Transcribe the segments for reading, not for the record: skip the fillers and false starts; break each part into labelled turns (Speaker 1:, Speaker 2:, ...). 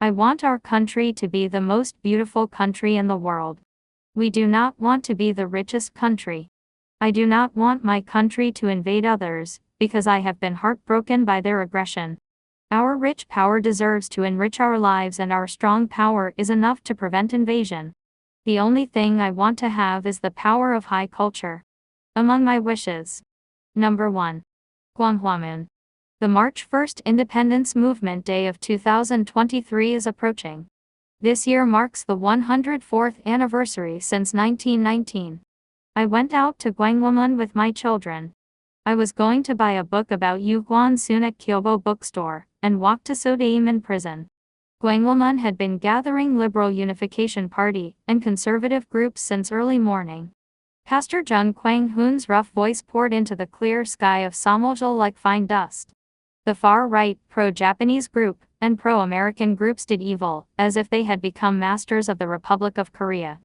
Speaker 1: I want our country to be the most beautiful country in the world. We do not want to be the richest country. I do not want my country to invade others, because I have been heartbroken by their aggression. Our rich power deserves to enrich our lives, and our strong power is enough to prevent invasion. The only thing I want to have is the power of high culture. Among my wishes. Number 1. Gwanghwamun. The March 1st Independence Movement Day of 2023 is approaching. This year marks the 104th anniversary since 1919. I went out to Gwanghwamun with my children. I was going to buy a book about Yoo Gwan-soon at Kyobo bookstore, and walked to Sodaemun prison. Gwanghwamun had been gathering Liberal Unification Party and conservative groups since early morning. Pastor Jung Kwang-hoon's rough voice poured into the clear sky of Samoljal like fine dust. The far-right, pro-Japanese group, and pro-American groups did evil, as if they had become masters of the Republic of Korea.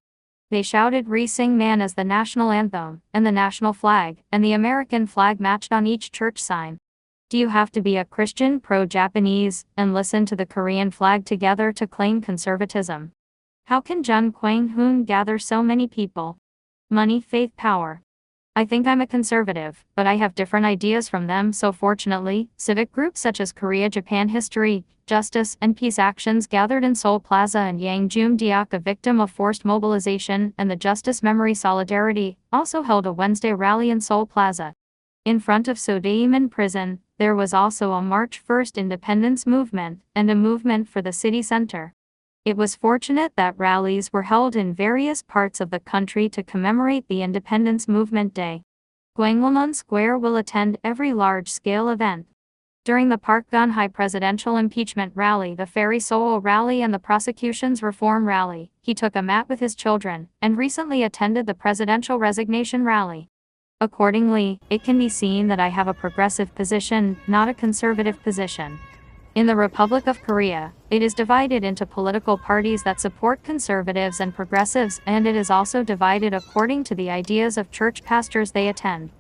Speaker 1: They shouted "Re Sing Man" as the national anthem, and the national flag, and the American flag matched on each church sign. Do you have to be a Christian pro-Japanese, and listen to the Korean flag together to claim conservatism? How can Jung Kwang-hoon gather so many people? Money, faith, power. I think I'm a conservative, but I have different ideas from them, so fortunately, civic groups such as Korea-Japan History, Justice, and Peace Actions gathered in Seoul Plaza, and Yang Jum-deok, a victim of forced mobilization, and the Justice Memory Solidarity, also held a Wednesday rally in Seoul Plaza. In front of Sodaemun prison, there was also a March 1st independence movement, and a movement for the city center. It was fortunate that rallies were held in various parts of the country to commemorate the Independence Movement Day. Gwanghwamun Square will attend every large-scale event. During the Park Geun-hye presidential impeachment rally, the Ferry Seoul rally, and the prosecution's reform rally, he took a mat with his children, and recently attended the presidential resignation rally. Accordingly, it can be seen that I have a progressive position, not a conservative position. In the Republic of Korea, it is divided into political parties that support conservatives and progressives, and it is also divided according to the ideas of church pastors they attend.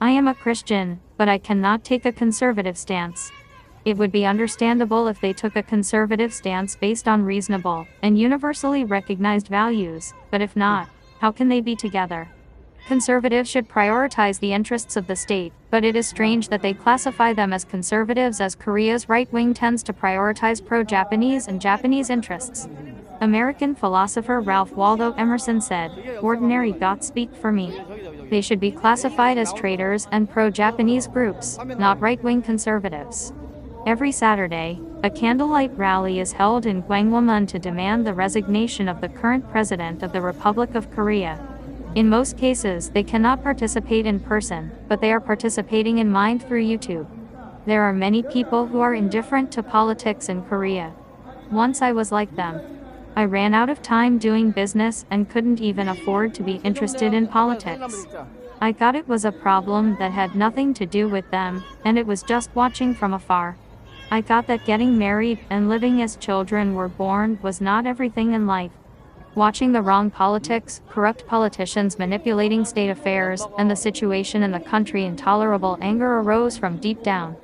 Speaker 1: I am a Christian, but I cannot take a conservative stance. It would be understandable if they took a conservative stance based on reasonable and universally recognized values, but if not, how can they be together? Conservatives should prioritize the interests of the state, but it is strange that they classify them as conservatives, as Korea's right wing tends to prioritize pro-Japanese and Japanese interests. American philosopher Ralph Waldo Emerson said, "Ordinary thoughts speak for me." They should be classified as traitors and pro-Japanese groups, not right-wing conservatives. Every Saturday, a candlelight rally is held in Gwanghwamun to demand the resignation of the current president of the Republic of Korea. In most cases, they cannot participate in person, but they are participating in mind through YouTube. There are many people who are indifferent to politics in Korea. Once I was like them. I ran out of time doing business and couldn't even afford to be interested in politics. I thought it was a problem that had nothing to do with them, and it was just watching from afar. I thought that getting married and living as children were born was not everything in life. Watching the wrong politics, corrupt politicians manipulating state affairs, and the situation in the country, intolerable anger arose from deep down.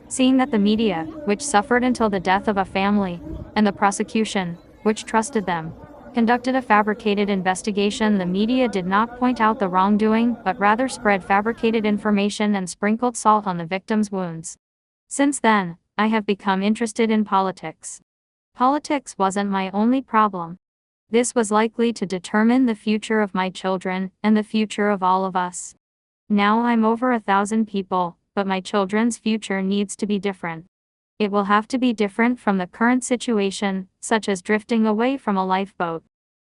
Speaker 1: Seeing that the media, which suffered until the death of a family, and the prosecution, which trusted them, conducted a fabricated investigation, the media did not point out the wrongdoing, but rather spread fabricated information and sprinkled salt on the victims' wounds. Since then, I have become interested in politics. Politics wasn't my only problem. This was likely to determine the future of my children, and the future of all of us. Now I'm over 1,000 people, but my children's future needs to be different. It will have to be different from the current situation, such as drifting away from a lifeboat.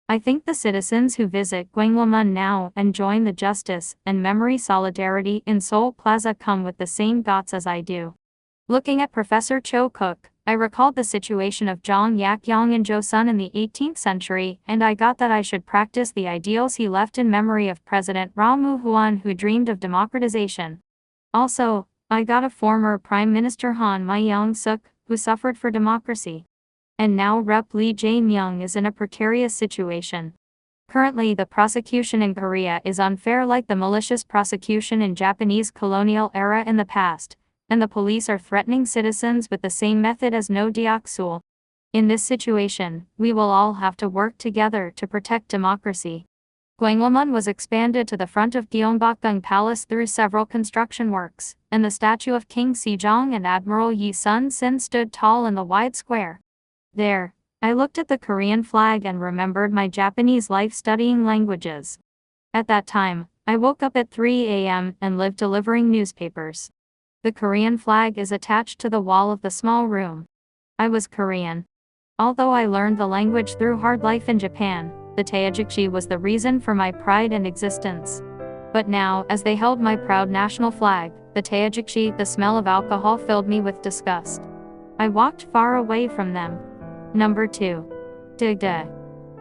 Speaker 1: I think the citizens who visit Gwanghwamun now and join the Justice and Memory Solidarity in Seoul Plaza come with the same thoughts as I do. Looking at Professor Cho Kook, I recalled the situation of Jong Yak-yong and Joseon in the 18th century, and I got that I should practice the ideals he left in memory of President Roh Moo-hwan, who dreamed of democratization. Also, I got a former Prime Minister Han Myung-suk, who suffered for democracy. And now Rep. Lee Jae-myung is in a precarious situation. Currently, the prosecution in Korea is unfair, like the malicious prosecution in Japanese colonial era in the past, and the police are threatening citizens with the same method as No Deok Sul. In this situation, we will all have to work together to protect democracy. Gwanghwamun was expanded to the front of Gyeongbokgung Palace through several construction works, and the statue of King Sejong and Admiral Yi Sun-sin stood tall in the wide square. There, I looked at the Korean flag and remembered my Japanese life studying languages. At that time, I woke up at 3 a.m. and lived delivering newspapers. The Korean flag is attached to the wall of the small room. I was Korean. Although I learned the language through hard life in Japan, the taejikji was the reason for my pride and existence. But now, as they held my proud national flag, the taejikji, the smell of alcohol filled me with disgust. I walked far away from them. Number 2. Digda.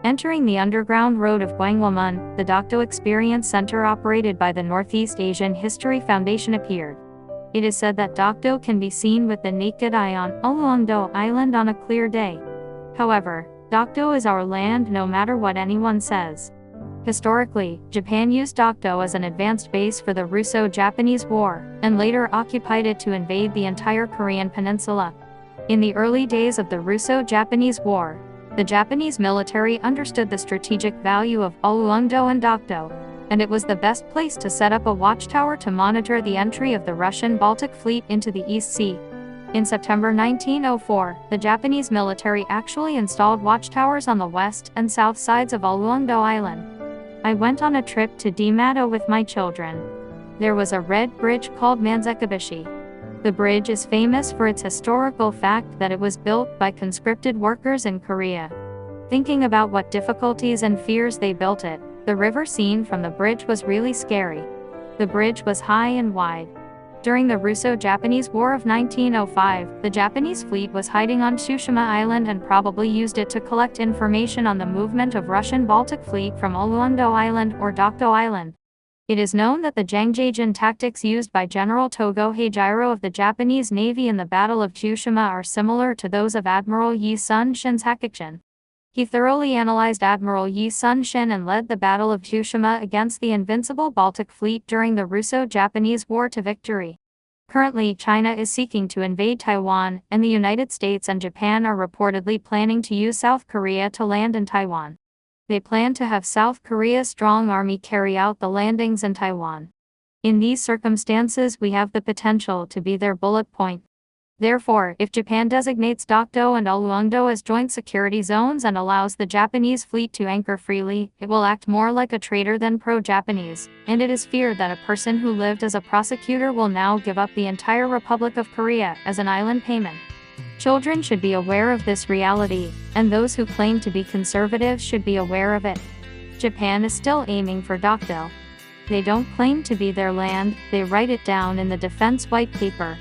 Speaker 1: Entering the underground road of Gwanghwamun, the Dokdo Experience Center operated by the Northeast Asian History Foundation appeared. It is said that Dokdo can be seen with the naked eye on Ulleungdo Island on a clear day. However, Dokdo is our land no matter what anyone says. Historically, Japan used Dokdo as an advanced base for the Russo-Japanese War, and later occupied it to invade the entire Korean peninsula. In the early days of the Russo-Japanese War, the Japanese military understood the strategic value of Ulleungdo and Dokdo, and it was the best place to set up a watchtower to monitor the entry of the Russian Baltic Fleet into the East Sea. In September 1904, the Japanese military actually installed watchtowers on the west and south sides of Ulleungdo Island. I went on a trip to Dimato with my children. There was a red bridge called Manzekabashi. The bridge is famous for its historical fact that it was built by conscripted workers in Korea. Thinking about what difficulties and fears they built it, the river seen from the bridge was really scary. The bridge was high and wide. During the Russo-Japanese War of 1905, the Japanese fleet was hiding on Tsushima Island and probably used it to collect information on the movement of Russian Baltic Fleet from Ulleungdo Island or Dokdo Island. It is known that the Jangjajin tactics used by General Togo Heijiro of the Japanese Navy in the Battle of Tsushima are similar to those of Admiral Yi Sun-shin's Hakukjin. He thoroughly analyzed Admiral Yi Sun-shin and led the Battle of Tsushima against the invincible Baltic Fleet during the Russo-Japanese War to victory. Currently, China is seeking to invade Taiwan, and the United States and Japan are reportedly planning to use South Korea to land in Taiwan. They plan to have South Korea's strong army carry out the landings in Taiwan. In these circumstances, we have the potential to be their bullet point. Therefore, if Japan designates Dokdo and Ulleungdo as joint security zones and allows the Japanese fleet to anchor freely, it will act more like a traitor than pro-Japanese, and it is feared that a person who lived as a prosecutor will now give up the entire Republic of Korea as an island payment. Children should be aware of this reality, and those who claim to be conservative should be aware of it. Japan is still aiming for Dokdo. They don't claim to be their land, they write it down in the defense white paper.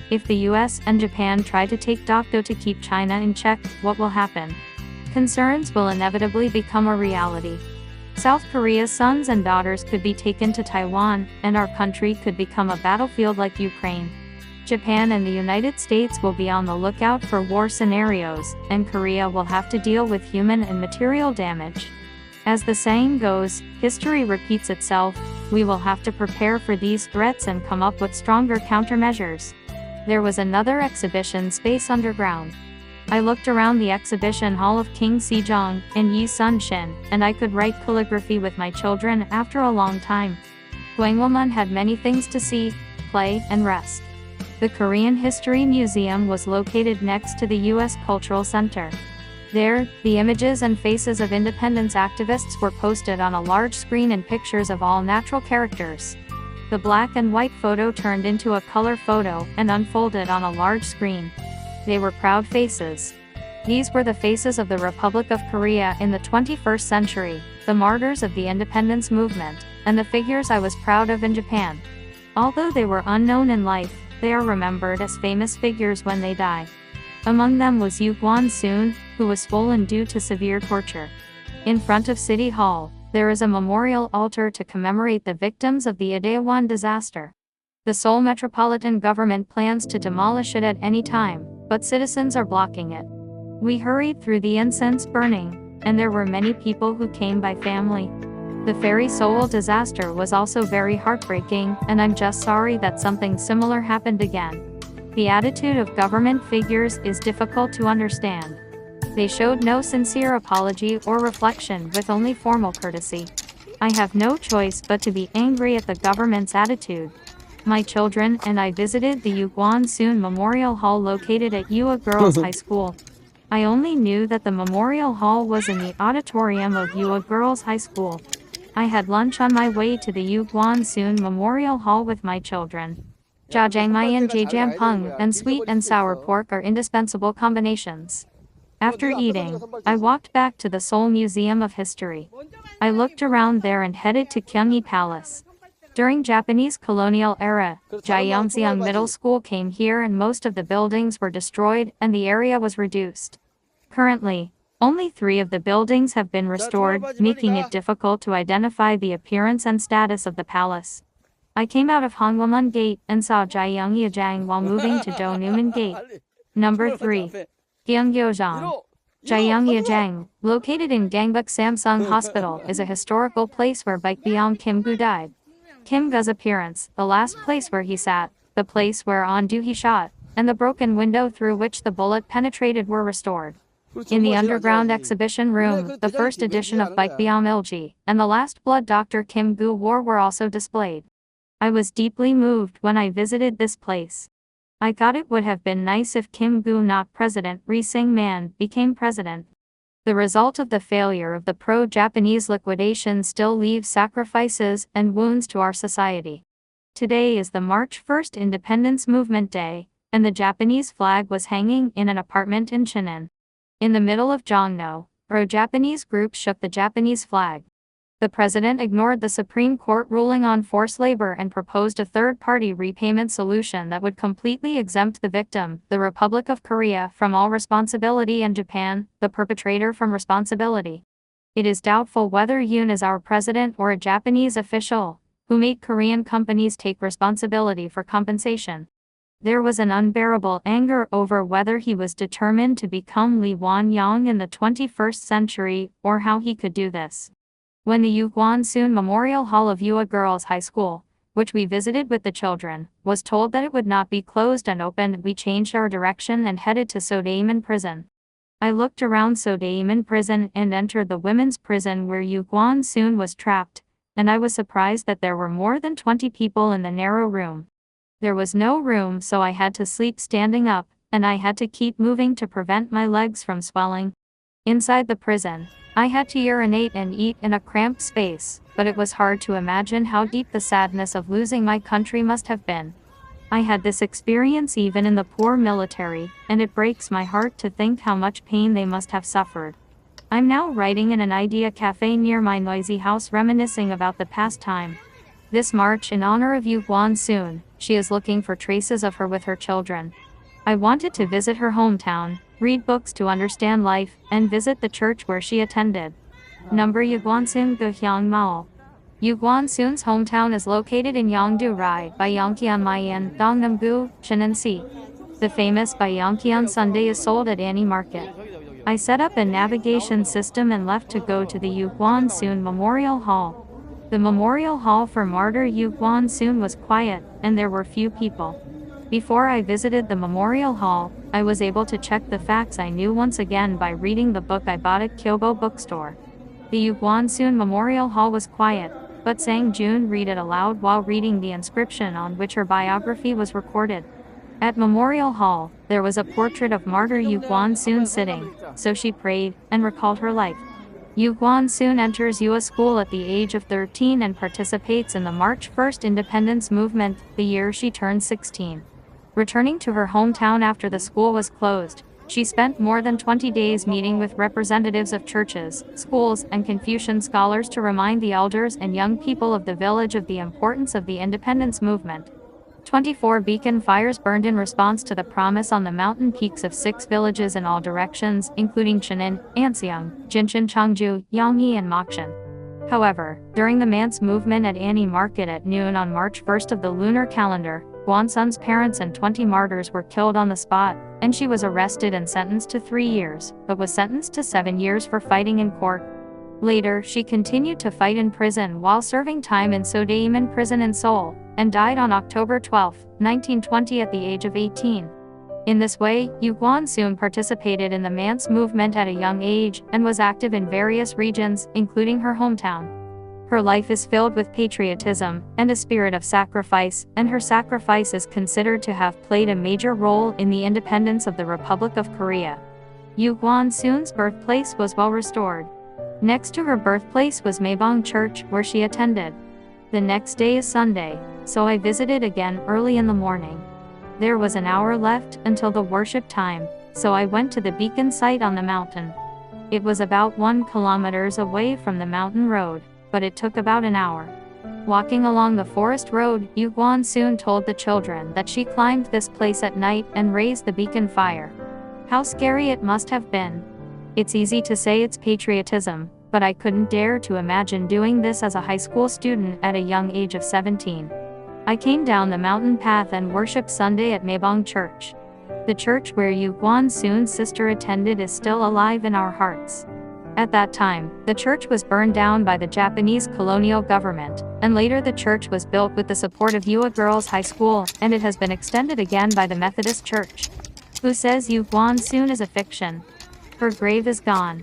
Speaker 1: If the US and Japan try to take Dokdo to keep China in check, what will happen? Concerns will inevitably become a reality. South Korea's sons and daughters could be taken to Taiwan, and our country could become a battlefield like Ukraine. Japan and the United States will be on the lookout for war scenarios, and Korea will have to deal with human and material damage. As the saying goes, history repeats itself. We will have to prepare for these threats and come up with stronger countermeasures. There was another exhibition, Space Underground. I looked around the exhibition hall of King Sejong and Yi Sun-shin, and I could write calligraphy with my children after a long time. Gwanghwamun had many things to see, play, and rest. The Korean History Museum was located next to the U.S. Cultural Center. There, the images and faces of independence activists were posted on a large screen and pictures of all natural characters. The black and white photo turned into a color photo and unfolded on a large screen. They were proud faces. These were the faces of the Republic of Korea in the 21st century, the martyrs of the independence movement, and the figures I was proud of in Japan. Although they were unknown in life, they are remembered as famous figures when they die. Among them was Yoo Gwan-soon, who was swollen due to severe torture. In front of City Hall, there is a memorial altar to commemorate the victims of the Itaewon disaster. The Seoul Metropolitan Government plans to demolish it at any time, but citizens are blocking it. We hurried through the incense burning, and there were many people who came by family. The ferry Seoul disaster was also very heartbreaking, and I'm just sorry that something similar happened again. The attitude of government figures is difficult to understand. They showed no sincere apology or reflection, with only formal courtesy. I have no choice but to be angry at the government's attitude. My children and I visited the Yoo Gwan-soon Memorial Hall located at Yoo Girls High School. I only knew that the memorial hall was in the auditorium of Yoo Girls High School. I had lunch on my way to the Yoo Gwan-soon Memorial Hall with my children. Jjajangmyeon, jjampong, and sweet and sour pork are indispensable combinations. After eating, I walked back to the Seoul Museum of History. I looked around there and headed to Gyeonggi Palace. During Japanese colonial era, Jyeongseong Middle School came here and most of the buildings were destroyed and the area was reduced. Currently, only 3 of the buildings have been restored, making it difficult to identify the appearance and status of the palace. I came out of Hongwamun Gate and saw Jyeongyejang while moving to Do Newman Gate. Number 3. Gyeonggyojang. Jyeongyejang, located in Gangbuk Samsung Hospital, is a historical place where Baekbyong Kim-gu died. Kim-gu's appearance, the last place where he sat, the place where On-do he shot, and the broken window through which the bullet penetrated were restored. In the underground exhibition room, the first edition of Baekbyong Ilji and the last blood Dr. Kim-gu wore were also displayed. I was deeply moved when I visited this place. I thought it would have been nice if Kim-gu, not President Ri Sing-man, became president. The result of the failure of the pro-Japanese liquidation still leaves sacrifices and wounds to our society. Today is the March 1st Independence Movement Day, and the Japanese flag was hanging in an apartment in Cheonan. In the middle of Jongno, pro-Japanese groups shook the Japanese flag. The president ignored the Supreme Court ruling on forced labor and proposed a third-party repayment solution that would completely exempt the victim, the Republic of Korea, from all responsibility and Japan, the perpetrator, from responsibility. It is doubtful whether Yoon is our president or a Japanese official, who made Korean companies take responsibility for compensation. There was an unbearable anger over whether he was determined to become Lee Won-young in the 21st century, or how he could do this. When the Yoo Gwan-soon Memorial Hall of Yoo Girls High School, which we visited with the children, was told that it would not be closed and opened, we changed our direction and headed to Sodaemun Prison. I looked around Sodaemun Prison and entered the women's prison where Yoo Gwan-soon was trapped, and I was surprised that there were more than 20 people in the narrow room. There was no room, so I had to sleep standing up, and I had to keep moving to prevent my legs from swelling. Inside the prison, I had to urinate and eat in a cramped space, but it was hard to imagine how deep the sadness of losing my country must have been. I had this experience even in the poor military, and it breaks my heart to think how much pain they must have suffered. I'm now writing in an idea cafe near my noisy house, reminiscing about the past time. This march in honor of Yoo Gwan-soon, she is looking for traces of her with her children. I wanted to visit her hometown, read books to understand life, and visit the church where she attended. Number Yoo Gwan-soon Gyeong Mall. Yoo Gwan-soon's hometown is located in Yongdo-rai by Yongkyeon-myeon, Dongnam-gu, Cheonan-si. The famous Yongkyeon sundae is sold at Annie Market. I set up a navigation system and left to go to the Yoo Gwan-soon Memorial Hall. The Memorial Hall for martyr Yoo Gwan-soon was quiet, and there were few people. Before I visited the Memorial Hall, I was able to check the facts I knew once again by reading the book I bought at Kyobo bookstore. The Yoo Gwan-soon Memorial Hall was quiet, but Sang Jun read it aloud while reading the inscription on which her biography was recorded. At Memorial Hall, there was a portrait of martyr Yoo Gwan-soon sitting, so she prayed and recalled her life. Yoo Gwan-soon enters Yoo School at the age of 13 and participates in the March 1st Independence Movement, the year she turned 16. Returning to her hometown after the school was closed, she spent more than 20 days meeting with representatives of churches, schools, and Confucian scholars to remind the elders and young people of the village of the importance of the independence movement. 24 beacon fires burned in response to the promise on the mountain peaks of 6 villages in all directions, including Cheonan, Anseong, Jincheon, Changju, Yonggi, and Mokchon. However, during the Manse movement at Annie Market at noon on March 1st of the lunar calendar, Gwan-soon's parents and 20 martyrs were killed on the spot, and she was arrested and sentenced to 3 years, but was sentenced to 7 years for fighting in court. Later, she continued to fight in prison while serving time in Sodaemun Prison in Seoul, and died on October 12, 1920 at the age of 18. In this way, Yoo Gwan-soon participated in the Man's movement at a young age and was active in various regions, including her hometown. Her life is filled with patriotism and a spirit of sacrifice, and her sacrifice is considered to have played a major role in the independence of the Republic of Korea. Yoo Gwan-soon's birthplace was well restored. Next to her birthplace was Maebong Church, where she attended. The next day is Sunday, so I visited again early in the morning. There was an hour left until the worship time, so I went to the beacon site on the mountain. It was about 1 kilometer away from the mountain road, but it took about an hour. Walking along the forest road, Yoo Gwan-soon told the children that she climbed this place at night and raised the beacon fire. How scary it must have been. It's easy to say it's patriotism, but I couldn't dare to imagine doing this as a high school student at a young age of 17. I came down the mountain path and worshipped Sunday at Maebong Church. The church where Yoo Gwan-soon's sister attended is still alive in our hearts. At that time, the church was burned down by the Japanese colonial government, and later the church was built with the support of Yoo Girls High School, and it has been extended again by the Methodist Church. Who says Yoo Gwan-soon is a fiction? Her grave is gone.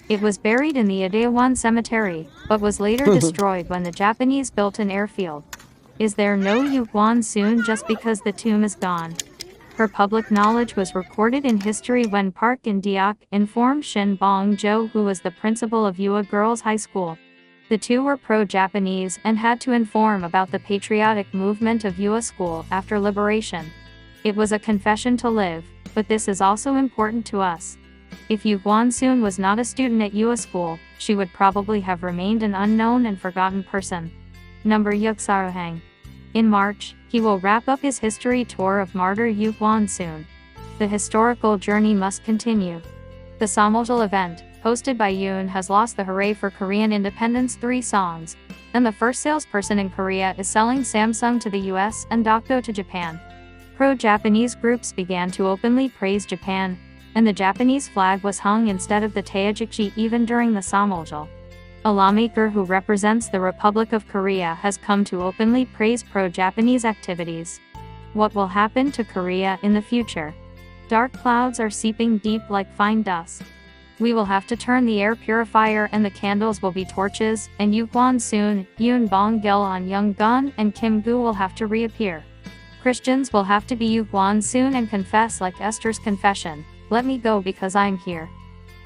Speaker 1: It was buried in the Itaewon Cemetery, but was later destroyed when the Japanese built an airfield. Is there no Yoo Gwan-soon just because the tomb is gone? Her public knowledge was recorded in history when Park In-deok informed Shin Bong-jo, who was the principal of Yoo Girls High School. The two were pro-Japanese and had to inform about the patriotic movement of Yoo School after liberation. It was a confession to live, but this is also important to us. If Yoo Gwan-soon was not a student at Yoo School, she would probably have remained an unknown and forgotten person. Number Yugsarohang. In March, he will wrap up his history tour of martyr Yoo Gwan-soon. The historical journey must continue. The Samuljal event, hosted by Yoon, has lost the Hooray for Korean Independence 3 songs, and the first salesperson in Korea is selling Samsung to the US and Dokdo to Japan. Pro-Japanese groups began to openly praise Japan, and the Japanese flag was hung instead of the Taejikji even during the Samuljal. A lawmaker who represents the Republic of Korea has come to openly praise pro-Japanese activities. What will happen to Korea in the future? Dark clouds are seeping deep like fine dust. We will have to turn the air purifier and the candles will be torches, and Yoo Gwan-soon, Yoon Bong-gil on Young-gun and Kim Gu will have to reappear. Christians will have to be Yoo Gwan-soon and confess like Esther's confession, "Let me go because I'm here."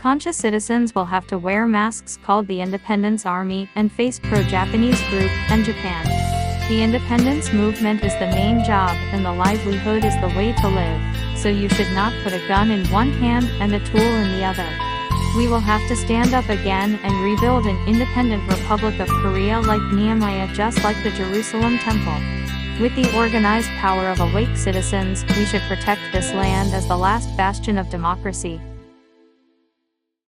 Speaker 1: Conscious citizens will have to wear masks called the Independence Army and face pro-Japanese group and Japan. The independence movement is the main job and the livelihood is the way to live, so you should not put a gun in one hand and a tool in the other. We will have to stand up again and rebuild an independent Republic of Korea like Nehemiah, just like the Jerusalem Temple. With the organized power of awake citizens, we should protect this land as the last bastion of democracy.